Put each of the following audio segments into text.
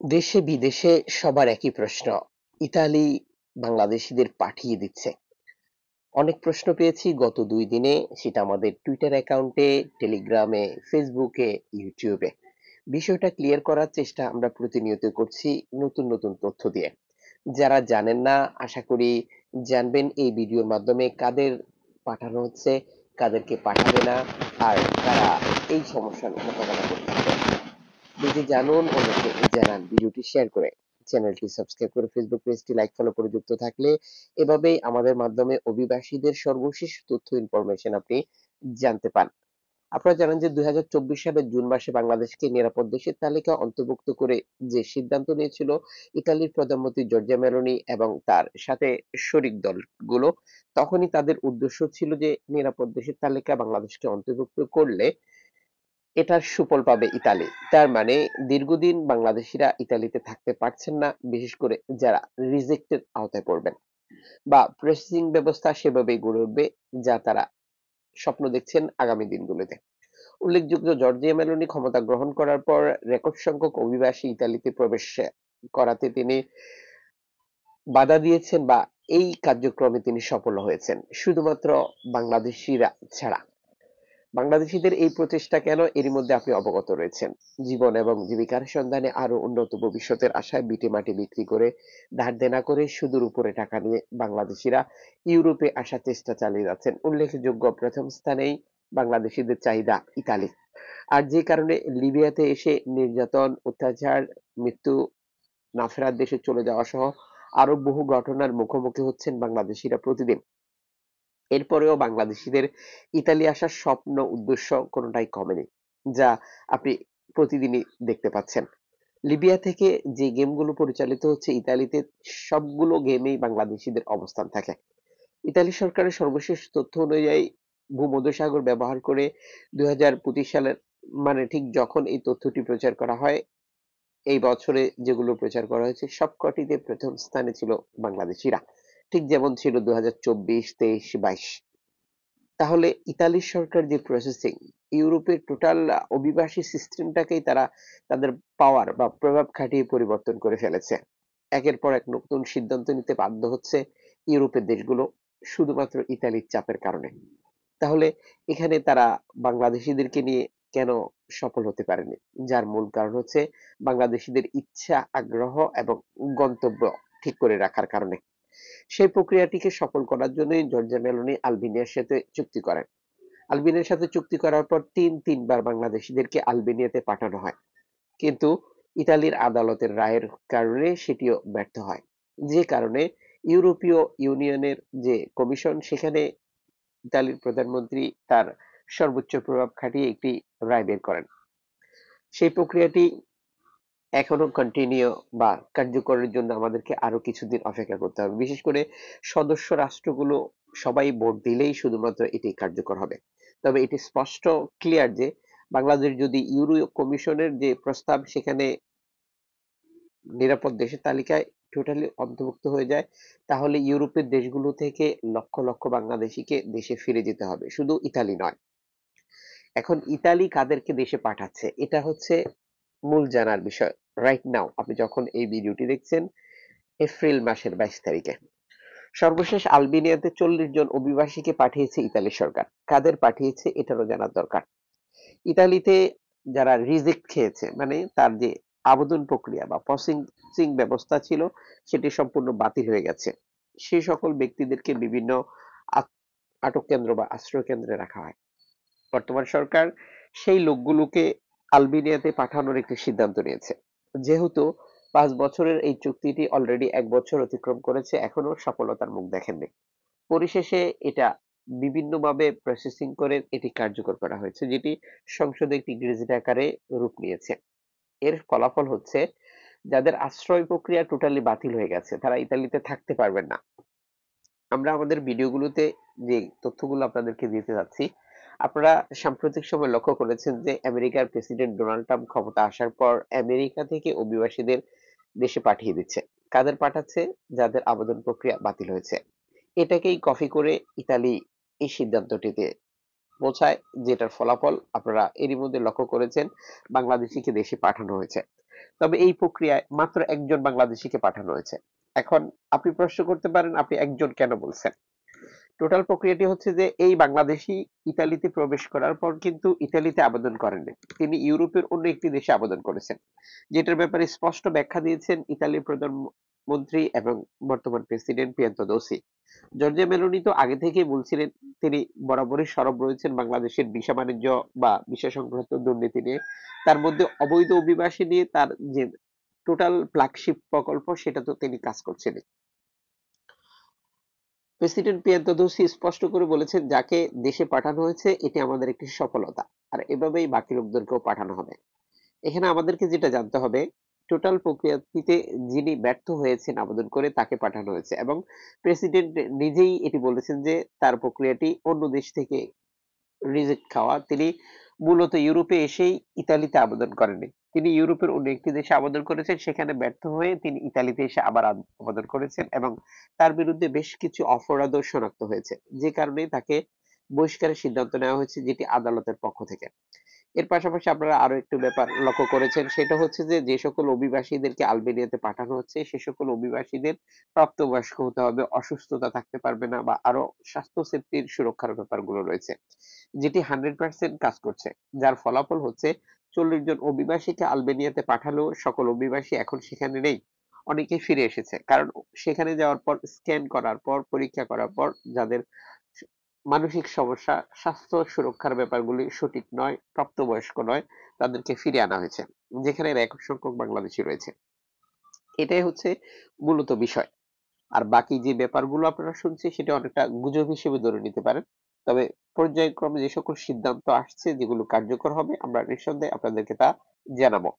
দেশে বিদেশে সবার একই প্রশ্ন। ইতালি বাংলাদেশীদের পাঠিয়ে দিচ্ছে। অনেক প্রশ্ন পেয়েছি গত ২ দিনে, সেটা আমাদের টুইটার অ্যাকাউন্টে, টেলিগ্রামে, ফেসবুকে, ইউটিউবে। বিষয়টা ক্লিয়ার করার চেষ্টা আমরা প্রতিনিয়ত করছি নতুন নতুন তথ্য দিয়ে। যারা জানেন না, আশা করি জানবেন এই ভিডিওর মাধ্যমে কাদের পাঠানো হচ্ছে, কাদেরকে পাঠাবে না, আর কারা এই সমস্যার মোকাবেলা করতেছে। নিজে জানুন, অন্যকে জানান। ভিডিওটি শেয়ার করে চ্যানেলটি সাবস্ক্রাইব করে ফেসবুক পেজটি লাইক ফলো করে যুক্ত থাকলে এভাবেই আমাদের মাধ্যমে অভিবাসীদের সর্বশেষ তথ্য ইনফরমেশন আপনি জানতে পান। আপনারা জানেন যে ২০২৪ সালের জুন মাসে বাংলাদেশকে নিরাপদ দেশের তালিকায় অন্তর্ভুক্ত করে যে সিদ্ধান্ত নিয়েছিল ইতালির প্রধানমন্ত্রী জর্জিয়া মেলোনি এবং তার সাথে শরিক দলগুলো, তখনই তাদের উদ্দেশ্য ছিল যে নিরাপদ দেশের তালিকায় বাংলাদেশকে অন্তর্ভুক্ত করলে এটার সুফল পাবে ইতালি। তার মানে দীর্ঘদিন বাংলাদেশিরা ইতালিতে থাকতে পারছেন না, বিশেষ করে যারা রিজেক্টের আওতায় পড়বেন, বা প্রসেসিং ব্যবস্থা সেভাবেই গড়ে উঠবে যা তারা স্বপ্ন দেখছেন আগামী দিনগুলোতে। উল্লেখযোগ্য, জর্জিয়া মেলোনি ক্ষমতা গ্রহণ করার পর রেকর্ড সংখ্যক অভিবাসী ইতালিতে প্রবেশ করাতে তিনি বাধা দিয়েছেন, বা এই কার্যক্রমে তিনি সফল হয়েছেন শুধুমাত্র বাংলাদেশিরা ছাড়া। বাংলাদেশিদের এই প্রচেষ্টা কেন, এরই মধ্যে আপনি অবগত রয়েছেন। জীবন এবং জীবিকার সন্ধানে আরো উন্নত ভবিষ্যতের আশায় ভিটেমাটি বিক্রি করে, ধার দেনা করে, সুদের উপরে টাকা নিয়ে বাংলাদেশিরা ইউরোপে আসার চেষ্টা চালিয়ে যাচ্ছেন। উল্লেখযোগ্য, প্রথম স্থানেই বাংলাদেশিদের চাহিদা ইতালি। আর যে কারণে লিবিয়াতে এসে নির্যাতন, অত্যাচার, মৃত্যু, না ফেরার দেশে চলে যাওয়া সহ আরো বহু ঘটনার মুখোমুখি হচ্ছেন বাংলাদেশিরা প্রতিদিন। এরপরেও বাংলাদেশিদের ইতালি আসার স্বপ্ন, উদ্দেশ্য কোনোটাই কমেনি, যা আপনি প্রতিদিনই দেখতে পাচ্ছেন। লিবিয়া থেকে যে গেমগুলো পরিচালিত হচ্ছে ইতালিতে, সবগুলো গেমেই বাংলাদেশিদের অবস্থান থাকে। ইতালি সরকারের সর্বশেষ তথ্য অনুযায়ী ভূমধ্যসাগর ব্যবহার করে ২০২৫ সালের, মানে ঠিক যখন এই তথ্যটি প্রচার করা হয়, এই বছরে যেগুলো প্রচার করা হয়েছে সবকটিতে প্রথম স্থানে ছিল বাংলাদেশিরা, ঠিক যেমন ছিল ২০২৪, ২৩, ২২। তাহলে ইতালির সরকার যে প্রসেসিং, ইউরোপের টোটাল অভিবাসী সিস্টেমটাকেই তারা তাদের পাওয়ার বা প্রভাব খাটিয়ে পরিবর্তন করে ফেলেছে। একের পর এক নতুন সিদ্ধান্ত নিতে বাধ্য হচ্ছে ইউরোপের দেশগুলো, শুধুমাত্র ইতালির চাপের কারণে। তাহলে এখানে তারা বাংলাদেশিদেরকে নিয়ে কেন সফল হতে পারেনি? যার মূল কারণ হচ্ছে বাংলাদেশিদের ইচ্ছা, আগ্রহ এবং গন্তব্য ঠিক করে রাখার কারণে। সেই প্রক্রিয়াটিকে সফল করার জন্যই জর্জিয়া মেলোনি আলবেনিয়ার সাথে চুক্তি করেন। আলবেনিয়ার সাথে চুক্তি করার পর তিনবার বাংলাদেশিদেরকে আলবেনিয়াতে পাঠানো হয়, কিন্তু ইতালির আদালতের রায়ের কারণে সেটিও ব্যর্থ হয়। যে কারণে ইউরোপীয় ইউনিয়নের যে কমিশন, সেখানে ইতালির প্রধানমন্ত্রী তার সর্বোচ্চ প্রভাব খাটিয়ে একটি রায় বের করেন। সেই প্রক্রিয়াটি এখনো কন্টিনিউ বা কার্যকরের জন্য আমাদেরকে আরো কিছুদিন অপেক্ষা করতে হবে। বিশেষ করে সদস্য রাষ্ট্রগুলো সবাই ভোট দিলেই শুধুমাত্র এটি কার্যকর হবে। তবে এটি স্পষ্ট, ক্লিয়ার যে বাংলাদেশ যদি ইউরো কমিশনের যে প্রস্তাব, সেখানে নিরাপদ দেশের তালিকায় টোটালি অন্তর্ভুক্ত হয়ে যায়, তাহলে ইউরোপের দেশগুলো থেকে লক্ষ লক্ষ বাংলাদেশিকে দেশে ফিরে যেতে হবে, শুধু ইতালি নয়। এখন ইতালি কাদেরকে দেশে পাঠাচ্ছে, এটা হচ্ছে মূল জানার বিষয়। রাইট নাও, আপনি যখন এই ভিডিওটি দেখছেন, এপ্রিল মাসের ২২ তারিখে সর্বশেষ আলবেনিয়াতে ৪০ জন অভিবাসীকে পাঠিয়েছে ইতালি সরকার। কাদের পাঠিয়েছে এটারও জানার দরকার। ইতালিতে যারা রিজেক্ট খেয়েছে, মানে তার যে আবেদন প্রক্রিয়া বা প্রসেসিং ব্যবস্থা ছিল, সেটি সম্পূর্ণ বাতিল হয়ে গেছে। সেই সকল ব্যক্তিদেরকে বিভিন্ন আটক কেন্দ্র বা আশ্রয় কেন্দ্রে রাখা হয়। বর্তমান সরকার সেই লোকগুলোকে আলবেনিয়াতে পাঠানোর একটি সিদ্ধান্ত নিয়েছে। যেহেতু ৫ বছরের এই চুক্তিটি অলরেডি ১ বছর অতিক্রম করেছে, এখনো সফলতার মুখ দেখেননি। পরিশেষে এটা বিভিন্নভাবে প্রসেসিং করে এটি কার্যকর করা হয়েছে, যেটি সংসদে একটি গেজেট আকারে রূপ নিয়েছে। এর ফলাফল হচ্ছে যাদের আশ্রয় প্রক্রিয়া টোটালি বাতিল হয়ে গেছে, তারা ইতালিতে থাকতে পারবেন না। আমরা আমাদের ভিডিওগুলোতে যে তথ্যগুলো আপনাদেরকে দিতে যাচ্ছি, আপনারা সাম্প্রতিক সময় লক্ষ্য করেছেন যে আমেরিকার প্রেসিডেন্ট ডোনাল্ড ট্রাম্প ক্ষমতা আসার পর আমেরিকা থেকে অভিবাসীদের দেশে পাঠিয়ে দিচ্ছে। কাদের পাঠাচ্ছে? যাদের আবেদন প্রক্রিয়া বাতিল হয়েছে। এটাকেই কপি করে ইতালি এই সিদ্ধান্তটিতে পৌঁছায়, যেটার ফলাফল আপনারা এরই মধ্যে লক্ষ্য করেছেন, বাংলাদেশিকে দেশে পাঠানো হয়েছে। তবে এই প্রক্রিয়ায় মাত্র একজন বাংলাদেশিকে পাঠানো হয়েছে। এখন আপনি প্রশ্ন করতে পারেন, আপনি একজন কেন বলছেন? টোটাল প্রক্রিয়াটি হচ্ছে যে এই বাংলাদেশি ইতালিতে প্রবেশ করার পর কিন্তু ইতালিতে আবেদন করেননি। তিনি ইউরোপের অন্য একটি দেশে আবেদন করেছেন, যেটার ব্যাপারে স্পষ্ট ব্যাখ্যা দিয়েছেন ইতালির প্রধানমন্ত্রী এবং বর্তমান প্রেসিডেন্ট পিয়েন্তো দোসি। জর্জিয়া মেলোনি তো আগে থেকেই বলছিলেন তিনি বরাবরই সরব রয়েছেন বাংলাদেশের ভিসা বাণিজ্য বা ভিসা সংক্রান্ত দুর্নীতি নিয়ে। তার মধ্যে অবৈধ অভিবাসী নিয়ে তার যে টোটাল ফ্ল্যাগশিপ প্রকল্প সেটা তো তিনি কাজ করছিলেন। প্রেসিডেন্ট পিয়েন্তো দোসি স্পষ্ট করে বলেছেন যাকে দেশে পাঠানো হয়েছে এটি আমাদের একটি সফলতা, আর এভাবেই বাকি লোকদেরকেও পাঠানো হবে। এখানে আমাদেরকে যেটা জানতে হবে, টোটাল প্রক্রিয়াটিতে যিনি ব্যর্থ হয়েছেন আবেদন করে তাকে পাঠানো হয়েছে এবং প্রেসিডেন্ট নিজেই এটি বলেছেন যে তার প্রক্রিয়াটি অন্য দেশ থেকে রিজেক্ট খাওয়া। তিনি মূলত ইউরোপে এসেই ইতালিতে আবেদন করেননি। তিনি ইউরোপের অন্য একটি দেশে আবেদন করেছেন, সেখানে ব্যর্থ হয়ে তিনি ইতালিতে এসে আবার আবেদন করেছেন এবং তার বিরুদ্ধে বেশ কিছু অপরাধও শনাক্ত হয়েছে, যে কারণে তাকে বহিষ্কারের সিদ্ধান্ত নেওয়া হয়েছে, যেটি আদালতের পক্ষ থেকে। এর পাশাপাশি আপনারা আরো একটু ব্যাপার লক্ষ্য করেছেন, সেটা হচ্ছে যে যে সকল অভিবাসীদেরকে আলবেনিয়াতে পাঠানো হচ্ছে সে সকল অভিবাসীদের প্রাপ্তবয়স্ক হতে হবে, অসুস্থতা থাকতে পারবে না বা আরো স্বাস্থ্য সেফটির সুরক্ষার ব্যাপারগুলো রয়েছে, যেটি 100% কাজ করছে। যার ফলাফল হচ্ছে 40 জন অভিবাসীকে আলবেনিয়াতে পাঠালেও সকল অভিবাসী এখন সেখানে নেই, অনেকে ফিরে এসেছে। কারণ সেখানে যাওয়ার পর স্ক্যান করার পর পরীক্ষা করার পর যাদের মানসিক সমস্যা, স্বাস্থ্য সুরক্ষার ব্যাপারগুলি সঠিক নয়, প্রাপ্তবয়স্ক নয়, তাদেরকে ফিরিয়ে আনা হয়েছে, যেখানে এর একক সংখ্যক বাংলাদেশী রয়েছে। এটাই হচ্ছে মূলত বিষয়। আর বাকি যে ব্যাপারগুলো আপনারা শুনছি সেটা অনেকটা গুজব হিসেবে ধরে নিতে পারেন। তবে পর্যায়ক্রমে যে সকল সিদ্ধান্ত আসছে যেগুলো কার্যকর হবে আমরা নিঃসন্দেহে আপনাদেরকে তা জানাবো।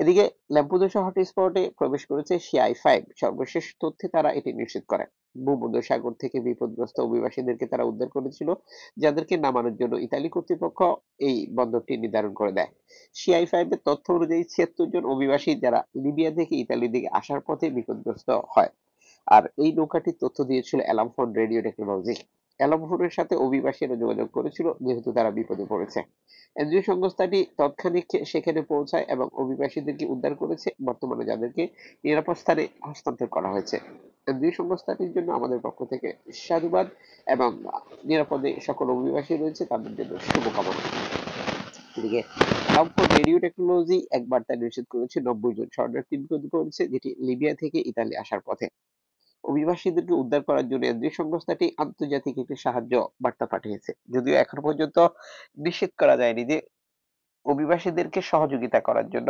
এদিকে ল্যাম্পুদোসা হটস্পটে প্রবেশ করেছে সিআই-5। সর্বশেষ তথ্যে তারা এটি নিশ্চিত করে। ভূমধ্যসাগর থেকে বিপদগ্রস্ত অভিবাসীদেরকে তারা উদ্ধার করেছিল, যাদেরকে নামানোর জন্য ইতালি কর্তৃপক্ষ এই বন্দরটি নির্ধারণ করে দেয়। সিআই-5 এর তথ্য অনুযায়ী ৭৬ জন অভিবাসী যারা লিবিয়া থেকে ইতালির দিকে আসার পথে বিপদগ্রস্ত হয়। আর এই নৌকাটির তথ্য দিয়েছিল অ্যালামফোন রেডিও টেকনোলজি। অ্যালামফোনের সাথে অভিবাসীরা যোগাযোগ করেছিল যেহেতু তারা বিপদে পড়েছে। এনজিও সংস্থাটি তৎক্ষণিক সেখানে পৌঁছায় এবং অভিবাসীদেরকে উদ্ধার করেছে, বর্তমানে যাদেরকে নিরাপদ স্থানে হস্তান্তর করা হয়েছে। এনজিও সংস্থাটির জন্য আমাদের পক্ষ থেকে সাধুবাদ এবং নিরাপদে সকল অভিবাসী রয়েছে তাদের জন্য শুভকামনা। এদিকে অ্যালামফোন রেডিও টেকনোলজি এক বার্তায় নিশ্চিত করেছে 90 জন শরণার্থী বিপদে পড়েছে, যেটি লিবিয়া থেকে ইতালি আসার পথে। অভিবাসীদেরকে উদ্ধার করার জন্য এনজিও সংস্থাটি আন্তর্জাতিক একটি সাহায্য বার্তা পাঠিয়েছে, যদিও এখনো পর্যন্ত নিশ্চিত করা যায়নি যে অভিবাসীদেরকে সহযোগিতা করার জন্য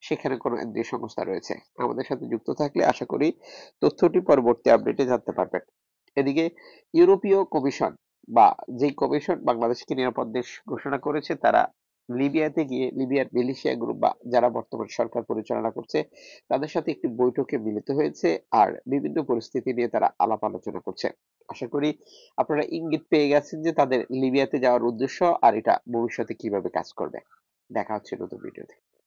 সেখানে কোনো এনজিও সংস্থা রয়েছে। আমাদের সাথে যুক্ত থাকলে আশা করি তথ্যটি পরবর্তী আপডেটে জানতে পারবেন। এদিকে ইউরোপীয় কমিশন বা যেই কমিশন বাংলাদেশকে নিরাপদ দেশ ঘোষণা করেছে, তারা লিবিয়াতে গিয়ে লিবিয়ার মিলিশিয়া গ্রুপ বা যারা বর্তমান সরকার পরিচালনা করছে তাদের সাথে একটি বৈঠকে মিলিত হয়েছে, আর বিভিন্ন পরিস্থিতি নিয়ে তারা আলাপ আলোচনা করছে। আশা করি আপনারা ইঙ্গিত পেয়ে গেছেন যে তাদের লিবিয়াতে যাওয়ার উদ্দেশ্য আর এটা ভবিষ্যতে কিভাবে কাজ করবে। দেখা হচ্ছে নতুন ভিডিওতে।